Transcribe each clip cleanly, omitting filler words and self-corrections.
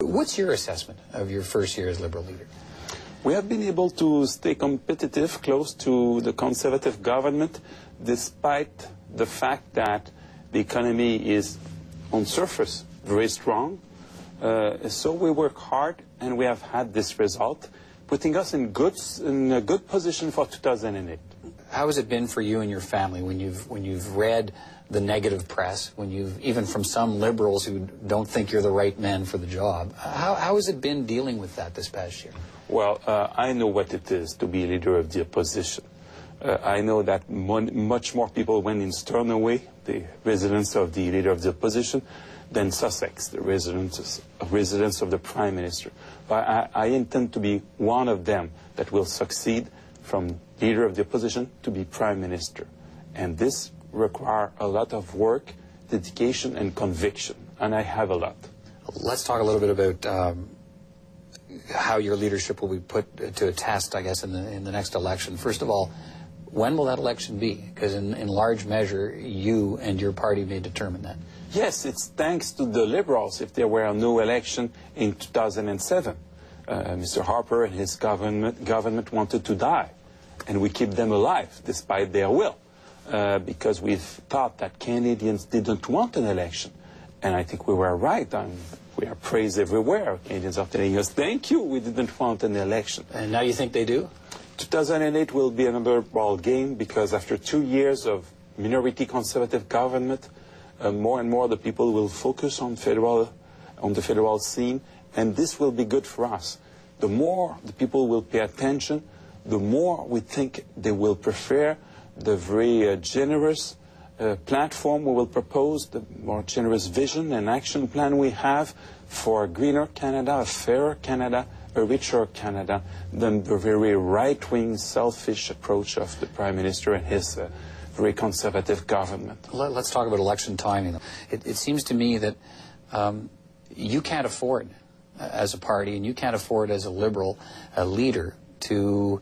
What's your assessment of your first year as Liberal leader? We have been able to stay competitive, close to the Conservative government, despite the fact that the economy is, on surface, very strong. So we work hard, and we have had this result, putting us in a good position for 2008. How has it been for you and your family when you've read the negative press, when you've, even from some Liberals who don't think you're the right man for the job? How has it been dealing with that this past year? Well, I know what it is to be leader of the opposition. I know that much more people went in Sternaway, the residence of the leader of the opposition, than Sussex, the residence of the Prime Minister. But I intend to be one of them that will succeed from leader of the opposition to be Prime Minister. And this requires a lot of work, dedication, and conviction. And I have a lot. Let's talk a little bit about how your leadership will be put to a test, I guess, in the next election. First of all, when will that election be? Because in large measure, you and your party may determine that. Yes, it's thanks to the Liberals if there were no election in 2007. Mr. Harper and his government wanted to die, and we keep them alive despite their will, because we thought that Canadians didn't want an election. And I think we were right. We are praised everywhere. Canadians are telling us, thank you, we didn't want an election. And now you think they do? 2008 will be another ball game, because after 2 years of minority Conservative government, more and more the people will focus on the federal scene, and this will be good for us. The more the people will pay attention, the more we think they will prefer the very generous platform we will propose, the more generous vision and action plan we have for a greener Canada, a fairer Canada, a richer Canada, than the very right-wing, selfish approach of the Prime Minister and his very Conservative government. Let's talk about election timing. It seems to me that you can't afford, as a party, and you can't afford as a Liberal leader to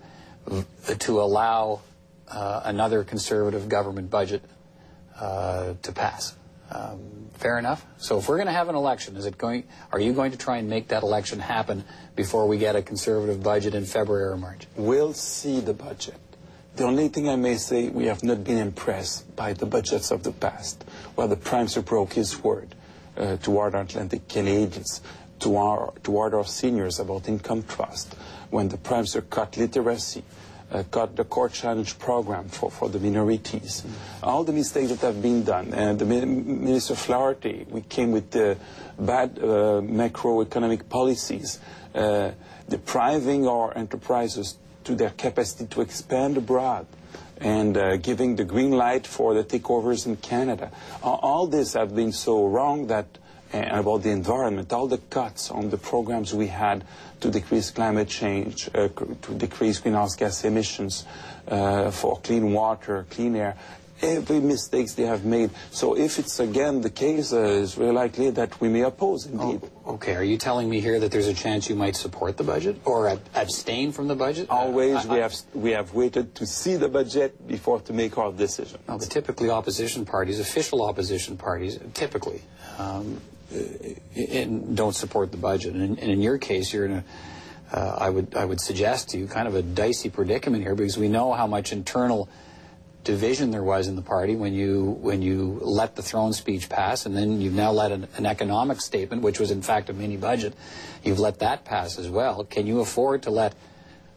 allow another Conservative government budget to pass. Fair enough? So if we're going to have an election, are you going to try and make that election happen before we get a Conservative budget in February or March? We'll see the budget. The only thing I may say, we have not been impressed by the budgets of the past, where the Prime Minister broke his word toward our Atlantic Canadians, toward our seniors about income trust, when the Prime Minister cut literacy, cut the core challenge program for the minorities. All the mistakes that have been done. And the Minister Flaherty, we came with the bad macroeconomic policies, depriving our enterprises to their capacity to expand abroad, and giving the green light for the takeovers in Canada. All this have been so wrong that, about the environment, all the cuts on the programs we had to decrease climate change, to decrease greenhouse gas emissions, for clean water, clean air, every mistakes they have made. So if it's again the case, it's very likely that we may oppose indeed. Oh, okay, are you telling me here that there's a chance you might support the budget or abstain from the budget? Always we have waited to see the budget before to make our decision. No, but typically opposition parties, official opposition parties, typically don't support the budget. And in your case, you're in I would suggest to you kind of a dicey predicament here, because we know how much internal division there was in the party when you let the throne speech pass, and then you've now let an economic statement, which was in fact a mini budget, you've let that pass as well. Can you afford to let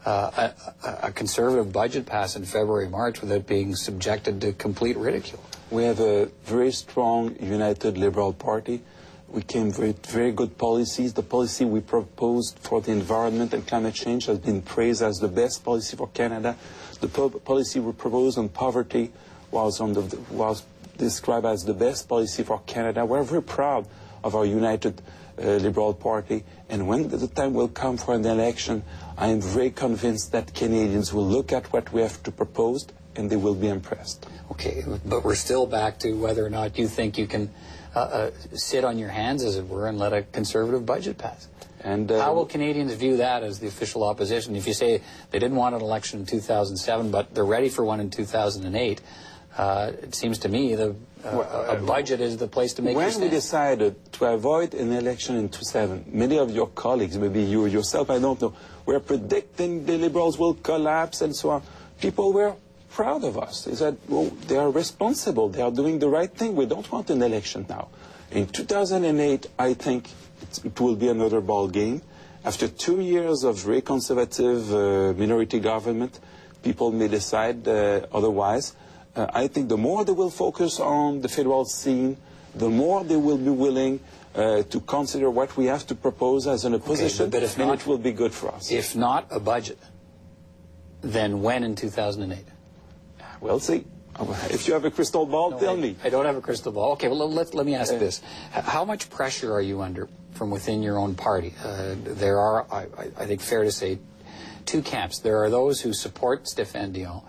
a Conservative budget pass in February, March without being subjected to complete ridicule? We have a very strong, united Liberal Party. We came with very good policies. The policy we proposed for the environment and climate change has been praised as the best policy for Canada. The policy we proposed on poverty was described as the best policy for Canada. We're very proud of our united Liberal Party. And when the time will come for an election, I am very convinced that Canadians will look at what we have to propose and they will be impressed. Okay, but we're still back to whether or not you think you can sit on your hands, as it were, and let a Conservative budget pass. And how will Canadians view that as the official opposition? If you say they didn't want an election in 2007, but they're ready for one in 2008, it seems to me a budget is the place to make your stand. When we decided to avoid an election in 2007, many of your colleagues, maybe you yourself, I don't know, were predicting the Liberals will collapse and so on. People were proud of us. They said, well, they are responsible. They are doing the right thing. We don't want an election now. In 2008, I think it will be another ball game. After 2 years of very conservative minority government, people may decide otherwise. I think the more they will focus on the federal scene, the more they will be willing to consider what we have to propose as an opposition, but if not, it will be good for us. If not a budget, then when in 2008? We'll see. If you have a crystal ball, no, tell me. I don't have a crystal ball. Okay, well, let me ask this. How much pressure are you under from within your own party? There are, I think, fair to say, two camps. There are those who support Stéphane Dion,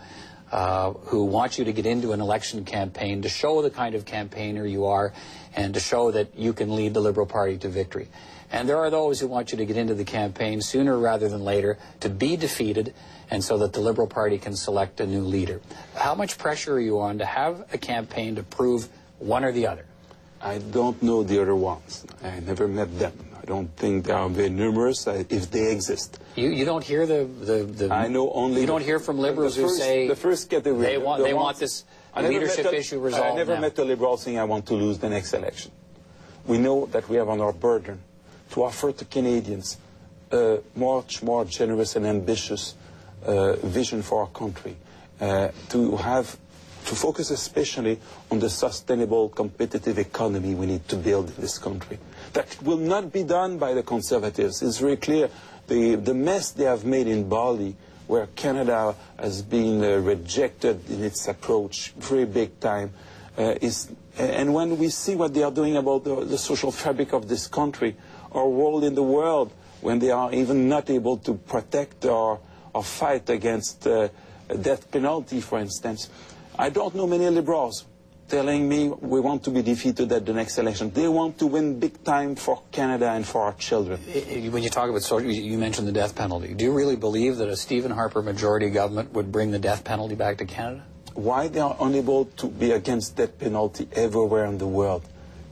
who want you to get into an election campaign to show the kind of campaigner you are and to show that you can lead the Liberal Party to victory. And there are those who want you to get into the campaign sooner rather than later to be defeated and so that the Liberal Party can select a new leader. How much pressure are you on to have a campaign to prove one or the other? I don't know the other ones. I never met them. I don't think they are very numerous, if they exist. You don't hear the I know only... You don't hear from Liberals who say... The first category... They want this leadership issue resolved I never now. met a Liberal saying, I want to lose the next election. We know that we have on our burden to offer to Canadians a much more generous and ambitious vision for our country, to focus especially on the sustainable, competitive economy we need to build in this country. That will not be done by the Conservatives. It's very clear. The mess they have made in Bali, where Canada has been rejected in its approach very big time, and when we see what they are doing about the social fabric of this country, our role in the world, when they are even not able to protect or fight against death penalty, for instance. I don't know many Liberals telling me we want to be defeated at the next election. They want to win big time for Canada and for our children. When you talk about social, you mentioned the death penalty. Do you really believe that a Stephen Harper majority government would bring the death penalty back to Canada? Why they are unable to be against death penalty everywhere in the world,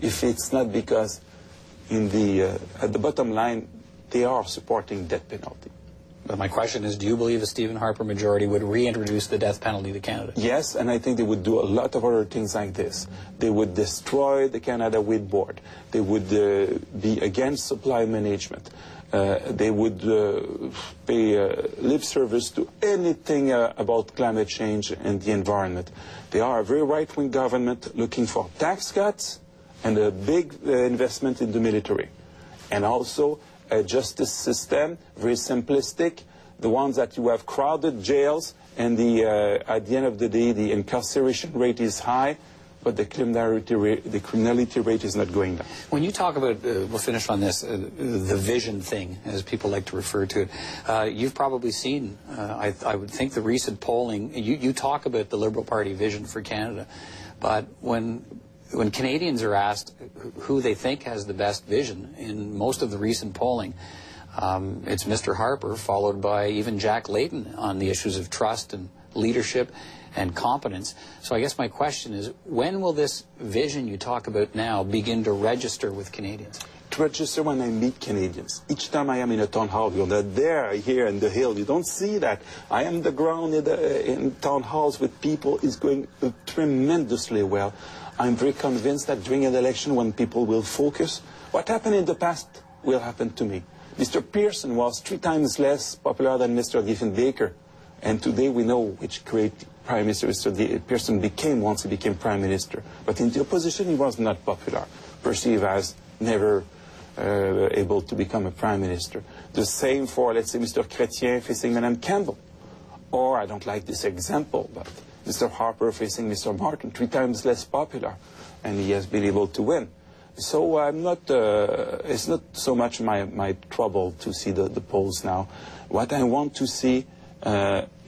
if it's not because at the bottom line, they are supporting death penalty. But my question is, do you believe a Stephen Harper majority would reintroduce the death penalty to Canada? Yes, and I think they would do a lot of other things like this. They would destroy the Canada Wheat Board. They would be against supply management. They would pay lip service to anything about climate change and the environment. They are a very right-wing government looking for tax cuts and a big investment in the military. And also a justice system, very simplistic, the ones that you have crowded jails, and at the end of the day, the incarceration rate is high, but the criminality rate is not going down. When you talk about, we'll finish on this, the vision thing, as people like to refer to it, you've probably seen, I would think, the recent polling. You talk about the Liberal Party vision for Canada, but when Canadians are asked who they think has the best vision in most of the recent polling, it's Mr. Harper, followed by even Jack Layton on the issues of trust and leadership and competence. So I guess my question is, when will this vision you talk about now begin to register with Canadians? To register when I meet Canadians. Each time I am in a town hall, you're not there, here in the hill, you don't see that. I am on the ground in town halls with people. It's going tremendously well. I'm very convinced that during an election when people will focus, what happened in the past will happen to me. Mr. Pearson was 3 times less popular than Mr. Diefenbaker. And today we know which great Prime Minister Mr. Pearson became once he became Prime Minister. But in the opposition he was not popular, perceived as never able to become a Prime Minister. The same for, let's say, Mr. Chrétien facing Madame Campbell. Or, I don't like this example, but Mr. Harper facing Mr. Martin, 3 times less popular, and he has been able to win. So I'm not, it's not so much my trouble to see the polls now. What I want to see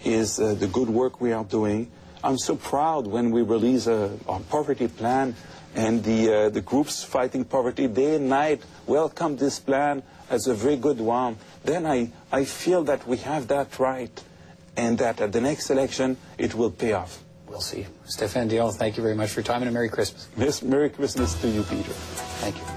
is the good work we are doing. I'm so proud when we release our poverty plan, and the groups fighting poverty day and night welcome this plan as a very good one. Then I feel that we have that right, and that at the next election it will pay off. We'll see. Stephane Dion, thank you very much for your time, and a Merry Christmas. Yes, Merry Christmas to you, Peter. Thank you.